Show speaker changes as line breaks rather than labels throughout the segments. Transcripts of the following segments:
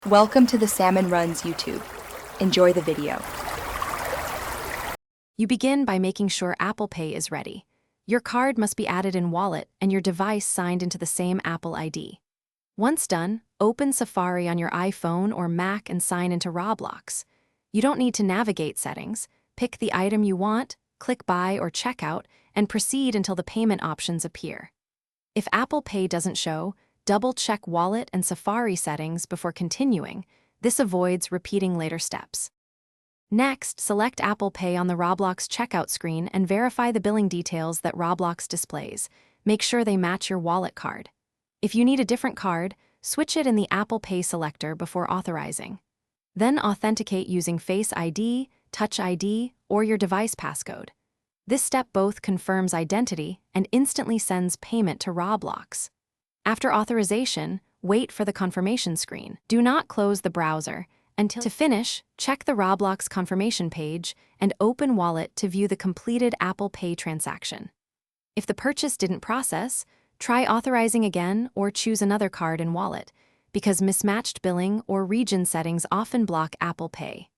Welcome to the Salmon Runs YouTube. Enjoy the video.
You begin by making sure Apple Pay is ready. Your card must be added in Wallet and your device signed into the same Apple ID. Once done, open Safari on your iPhone or Mac and sign into Roblox. You don't need to navigate settings. Pick the item you want, click Buy or Checkout, and proceed until the payment options appear. If Apple Pay doesn't show, double-check Wallet and Safari settings before continuing. This avoids repeating later steps. Next, select Apple Pay on the Roblox checkout screen and verify the billing details that Roblox displays. Make sure they match your wallet card. If you need a different card, switch it in the Apple Pay selector before authorizing. Then authenticate using Face ID, Touch ID, or your device passcode. This step both confirms identity and instantly sends payment to Roblox. After authorization, wait for the confirmation screen. Do not close the browser. To finish, check the Roblox confirmation page and open Wallet to view the completed Apple Pay transaction. If the purchase didn't process, try authorizing again or choose another card in Wallet, because mismatched billing or region settings often block Apple Pay.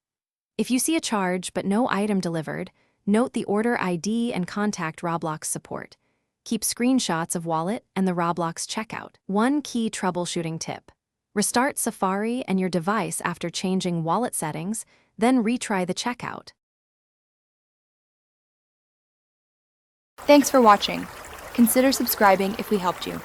If you see a charge but no item delivered, note the order ID and contact Roblox support. Keep screenshots of Wallet and the Roblox checkout. One key troubleshooting tip: restart Safari and your device after changing Wallet settings, then retry the checkout.
Thanks for watching. Consider subscribing if we helped you.